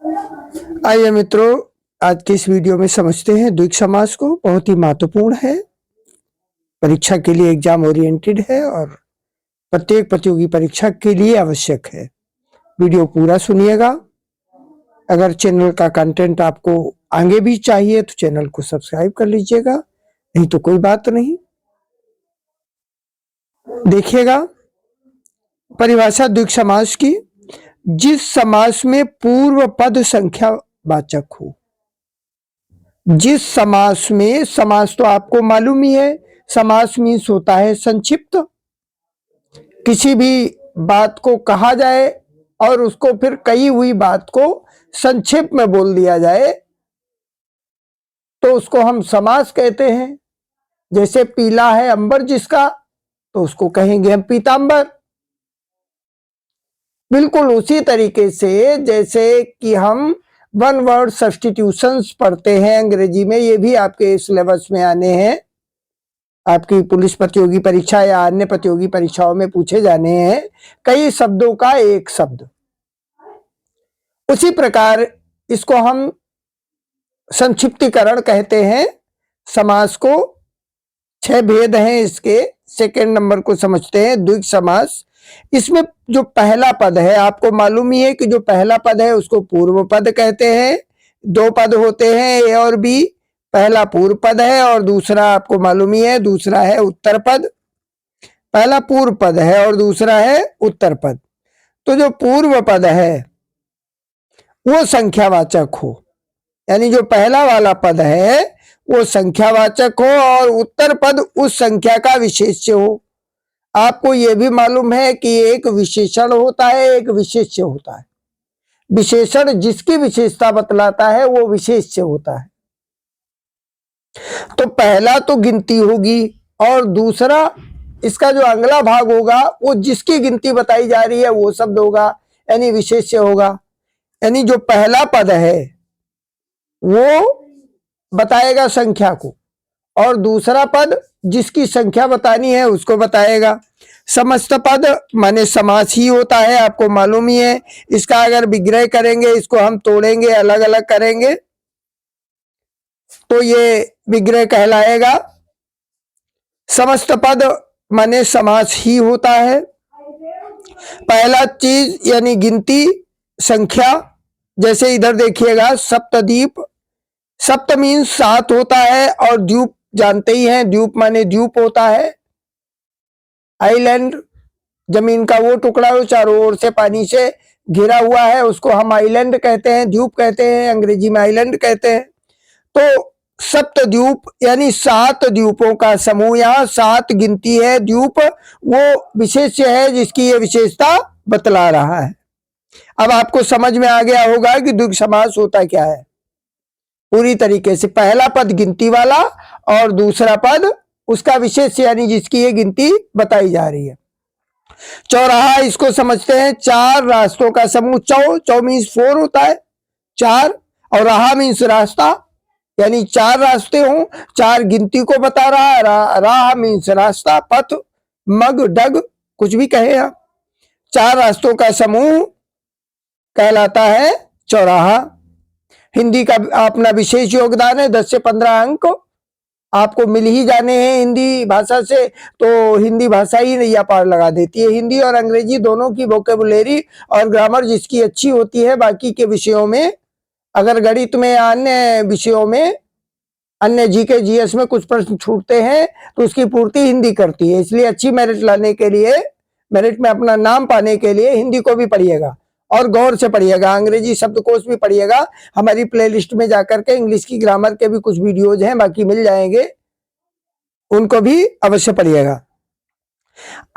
आइए मित्रों, आज की इस वीडियो में समझते हैं द्विग समास को। बहुत ही महत्वपूर्ण है, परीक्षा के लिए एग्जाम ओरिएंटेड है और प्रत्येक प्रतियोगी परीक्षा के लिए आवश्यक है। वीडियो पूरा सुनिएगा। अगर चैनल का कंटेंट आपको आगे भी चाहिए तो चैनल को सब्सक्राइब कर लीजिएगा, नहीं तो कोई बात नहीं। देखिएगा परिभाषा द्विग समास की। जिस समास में पूर्व पद संख्या वाचक हो। जिस समास में, समास तो आपको मालूम ही है, समास मीन्स होता है संक्षिप्त। किसी भी बात को कहा जाए और उसको फिर कही हुई बात को संक्षेप में बोल दिया जाए तो उसको हम समास कहते हैं। जैसे पीला है अंबर जिसका, तो उसको कहेंगे हम पीतांबर। बिल्कुल उसी तरीके से जैसे कि हम वन वर्ड सब्स्टिट्यूशंस पढ़ते हैं अंग्रेजी में, ये भी आपके सिलेबस में आने हैं, आपकी पुलिस प्रतियोगी परीक्षा या अन्य प्रतियोगी परीक्षाओं में पूछे जाने हैं। कई शब्दों का एक शब्द, उसी प्रकार इसको हम संक्षिप्तीकरण कहते हैं समास को। 6 भेद हैं इसके। सेकंड नंबर को समझते हैं द्विग समास। इसमें जो पहला पद है, आपको मालूम ही है कि जो पहला पद है उसको पूर्व पद कहते हैं। 2 पद होते हैं, ए और बी। पहला पूर्व पद है और दूसरा आपको मालूम ही है, दूसरा है उत्तर पद। पहला पूर्व पद है और दूसरा है उत्तर पद। तो जो पूर्व पद है वो संख्यावाचक हो, यानी जो पहला वाला पद है वो संख्यावाचक हो और उत्तर पद उस संख्या का विशेष्य हो। आपको यह भी मालूम है कि एक विशेषण होता है, एक विशेष्य होता है। विशेषण जिसकी विशेषता बतलाता है वो विशेष्य होता है। तो पहला तो गिनती होगी और दूसरा इसका जो अगला भाग होगा वो जिसकी गिनती बताई जा रही है वो शब्द होगा, यानी विशेष्य होगा। यानी जो पहला पद है वो बताएगा संख्या को और दूसरा पद जिसकी संख्या बतानी है उसको बताएगा। समस्त पद माने समास ही होता है, आपको मालूम ही है। इसका अगर विग्रह करेंगे, इसको हम तोड़ेंगे, अलग अलग करेंगे तो ये विग्रह कहलाएगा। समस्त पद माने समास ही होता है। पहला चीज यानी गिनती, संख्या। जैसे इधर देखिएगा सप्तद्वीप, सप्त मीन्स 7 होता है और द्वीप जानते ही हैं, द्वीप माने द्वीप होता है। आइलैंड, जमीन का वो टुकड़ा जो चारों ओर से पानी से घिरा हुआ है उसको हम आइलैंड कहते हैं, द्वीप कहते हैं, अंग्रेजी में आइलैंड कहते हैं। तो सप्तद्वीप यानी 7 द्वीपों का समूह, यहाँ 7 गिनती है, द्वीप वो विशेष्य है जिसकी ये विशेषता बतला रहा है। अब आपको समझ में आ गया होगा कि द्विग समास होता क्या है पूरी तरीके से। पहला पद गिनती वाला और दूसरा पद उसका विशेष्य यानी जिसकी ये गिनती बताई जा रही है। चौराहा इसको समझते हैं 4 रास्तों का समूह। चौ मीन्स 4 होता है, 4, और राह मीन्स रास्ता, यानी 4 रास्ते हों, 4 गिनती को बता रहा है। राह मीन्स रास्ता, पथ, मग, डग, कुछ भी कहे आप। 4 रास्तों का समूह कहलाता है चौराहा। हिंदी का अपना विशेष योगदान है, 10 से 15 अंक आपको मिल ही जाने हैं हिंदी भाषा से, तो हिंदी भाषा ही नैया पार लगा देती है। हिंदी और अंग्रेजी दोनों की वोकेबुलरी और ग्रामर जिसकी अच्छी होती है, बाकी के विषयों में, अगर गणित में या अन्य विषयों में, अन्य जीके जीएस में कुछ प्रश्न छूटते हैं तो उसकी पूर्ति हिंदी करती है। इसलिए अच्छी मेरिट लाने के लिए, मेरिट में अपना नाम पाने के लिए हिंदी को भी पढ़िएगा और गौर से पढ़िएगा। अंग्रेजी शब्दकोश भी पढ़िएगा। हमारी प्लेलिस्ट में जाकर के इंग्लिश की ग्रामर के भी कुछ वीडियोज हैं, बाकी मिल जाएंगे, उनको भी अवश्य पढ़िएगा।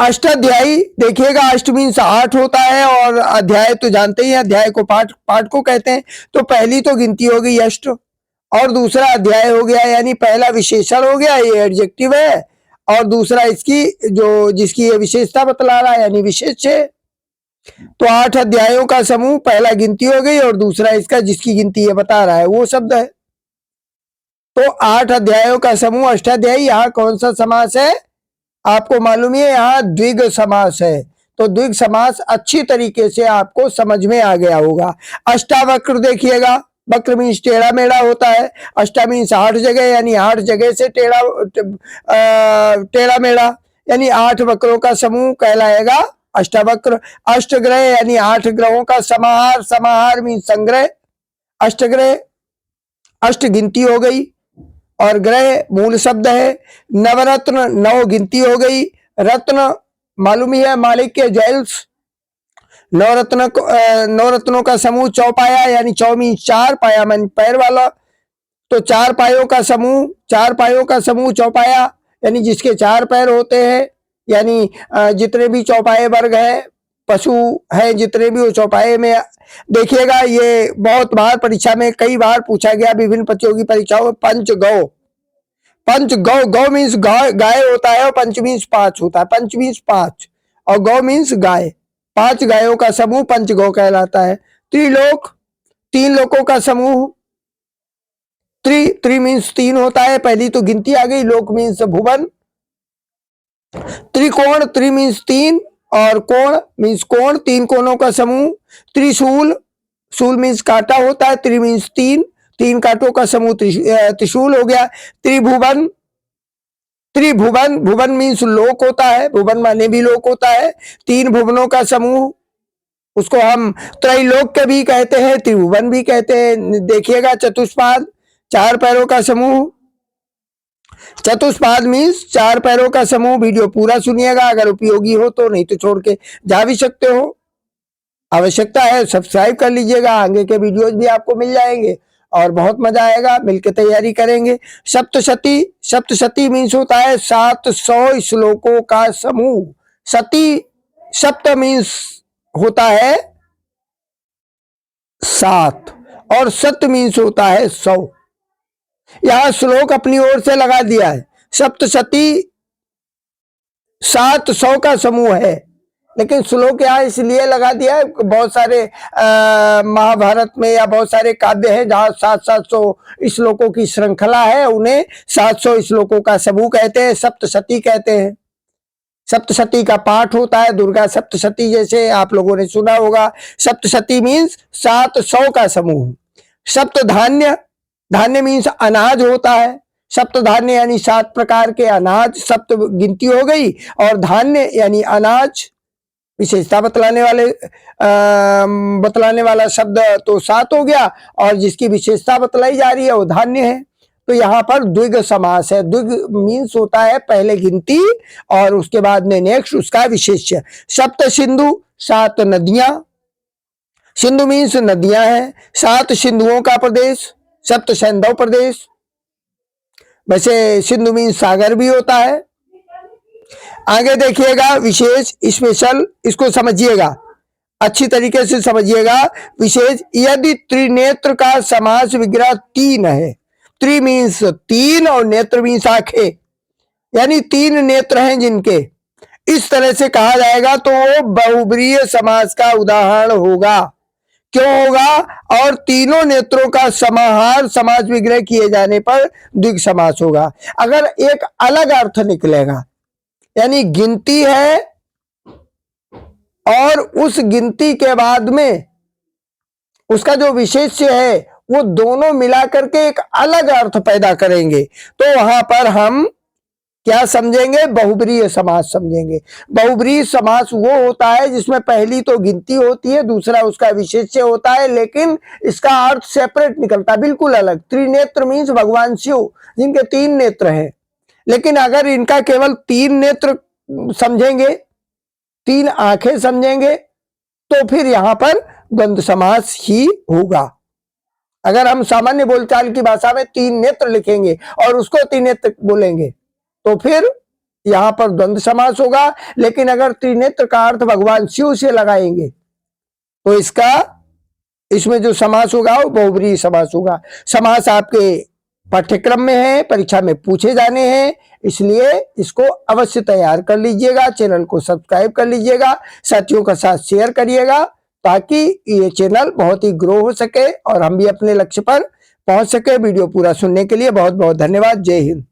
अष्टाध्यायी देखिएगा, अष्ट मीन्स 8 होता है और अध्याय तो जानते ही हैं, अध्याय को पाठ को कहते हैं। तो पहली तो गिनती हो गई अष्ट और दूसरा अध्याय हो गया, यानी पहला विशेषण हो गया, ये एडजेक्टिव है, और दूसरा इसकी जो जिसकी ये विशेषता बतला रहा है यानी विशेष्य। तो 8 अध्यायों का समूह, पहला गिनती हो गई और दूसरा इसका जिसकी गिनती ये बता रहा है वो शब्द है। तो 8 अध्यायों का समूह अष्टाध्यायी। यहाँ कौन सा समास है आपको मालूम है, यहाँ द्विग समास है। तो द्विग समास अच्छी तरीके से आपको समझ में आ गया होगा। अष्टावक्र देखिएगा, वक्र मीन्स टेढ़ा मेढ़ा होता है, अष्टा मीन्स 8 जगह, यानी 8 जगह से टेढ़ा मेढ़ा, यानी 8 वक्रों का समूह कहलाएगा अष्टावक्र। अष्टग्रह यानी 8 ग्रहों का समाहार, समाहार मीन्स संग्रह, अष्टग्रह, अष्ट गिनती हो गई और ग्रह मूल शब्द है। नवरत्न 9 गिनती हो गई, रत्न मालूम ही है मालिक के ज्वेल्स। नौ रत्नों का समूह चौपाया, यानी चौ मीन्स 4, पाया मन पैर वाला, तो 4 पायों का समूह, 4 पायों का समूह चौपाया, यानी जिसके 4 पैर होते हैं, यानी जितने भी चौपाए वर्ग है, पशु है जितने भी, वो चौपाए में देखिएगा। ये बहुत बार परीक्षा में कई बार पूछा गया विभिन्न प्रतियोगी परीक्षाओं में। पंच गौ, पंच गौ, गौ मीन्स गाय होता है और पंच मीन्स 5 होता है, पंच मीन्स 5 और गौ मीन्स गाय, 5 गायों का समूह पंच गौ कहलाता है। त्रिलोक, 3 लोकों का समूह, त्रि मीन्स 3 होता है, पहली तो गिनती आ गई, लोक मीन्स भुवन। त्रिकोण, त्रि मीन्स 3 और कोण मीन्स कोण, 3 कोणों का समूह। त्रिशूल, शूल मीन्स कांटा होता है, त्रि मीन्स 3 कांटों का समूह त्रिशूल हो गया। त्रिभुवन, त्रिभुवन, भुवन मीन्स लोक होता है, भुवन माने भी लोक होता है, 3 भुवनों का समूह, उसको हम त्रैलोक के भी कहते हैं, त्रिभुवन भी कहते हैं। देखिएगा चतुष्पाद, 4 पैरों का समूह, चतुष्पाद मीन्स 4 पैरों का समूह। वीडियो पूरा सुनिएगा, अगर उपयोगी हो तो, नहीं तो छोड़ के जा भी सकते हो। आवश्यकता है सब्सक्राइब कर लीजिएगा, आगे के वीडियोज भी आपको मिल जाएंगे और बहुत मजा आएगा, मिलकर तैयारी करेंगे। सप्तशती, सप्तशती मीन्स होता है 700 श्लोकों का समूह। सती, सप्त मीन्स होता है 7 और सत मीन्स होता है 100। यहां श्लोक अपनी ओर से लगा दिया है। सप्तशती 700 का समूह है, लेकिन श्लोक यहाँ इसलिए लगा दिया है, बहुत सारे महाभारत में या बहुत सारे काव्य हैं जहाँ 700 श्लोकों की श्रृंखला है, उन्हें 700 श्लोकों का समूह कहते हैं, सप्तशती कहते हैं। सप्तशती का पाठ होता है, दुर्गा सप्तशती जैसे आप लोगों ने सुना होगा। सप्तशती मीन्स 700 का समूह। सप्तधान्य, धान्य मीन्स अनाज होता है, सप्तधान्य यानी 7 प्रकार के अनाज, सप्त गिनती हो गई और धान्य यानी अनाज, विशेषता बतलाने वाला शब्द तो 7 हो गया और जिसकी विशेषता बतलाई जा रही है वो धान्य है। तो यहाँ पर द्विग समास है। द्विग मीन्स होता है पहले गिनती और उसके बाद में नेक्स्ट उसका विशेष्य। सप्त सिंधु, 7 नदियां, सिंधु मीन्स नदियां हैं, 7 सिंधुओं का प्रदेश, सप्त सैंधव प्रदेश। वैसे सिंधु मीन्स सागर भी होता है। आगे देखिएगा विशेष, स्पेशल, इसको समझिएगा, अच्छी तरीके से समझिएगा। विशेष, यदि त्रिनेत्र का समास विग्रह 3 है, त्रि मीन्स 3 और नेत्र मीन्स आंखें, यानी 3 नेत्र हैं जिनके, इस तरह से कहा जाएगा तो वो बहुब्रीहि समास का उदाहरण होगा। क्यों होगा? और तीनों नेत्रों का समाहार समास विग्रह किए जाने पर द्विग समास होगा। अगर एक अलग अर्थ निकलेगा, यानी गिनती है और उस गिनती के बाद में उसका जो विशेष्य है वो दोनों मिलाकर के एक अलग अर्थ पैदा करेंगे, तो वहां पर हम क्या समझेंगे? बहुब्रीहि समास समझेंगे। बहुब्रीहि समास वो होता है जिसमें पहली तो गिनती होती है, दूसरा उसका विशेष्य होता है, लेकिन इसका अर्थ सेपरेट निकलता है, बिल्कुल अलग। त्रिनेत्र मीन्स भगवान शिव जिनके 3 नेत्र हैं, लेकिन अगर इनका केवल 3 नेत्र समझेंगे, 3 आंखें समझेंगे, तो फिर यहां पर द्वंद्व समास ही होगा। अगर हम सामान्य बोलचाल की भाषा में 3 नेत्र लिखेंगे और उसको 3 नेत्र बोलेंगे तो फिर यहां पर द्वंद्व समास होगा। लेकिन अगर त्रिनेत्र का अर्थ भगवान शिव से लगाएंगे तो इसमें जो समास होगा वो बहुब्रीहि समास होगा। समास आपके पाठ्यक्रम में है, परीक्षा में पूछे जाने हैं, इसलिए इसको अवश्य तैयार कर लीजिएगा। चैनल को सब्सक्राइब कर लीजिएगा, साथियों के साथ शेयर करिएगा ताकि ये चैनल बहुत ही ग्रो हो सके और हम भी अपने लक्ष्य पर पहुंच सके। वीडियो पूरा सुनने के लिए बहुत बहुत धन्यवाद। जय हिंद।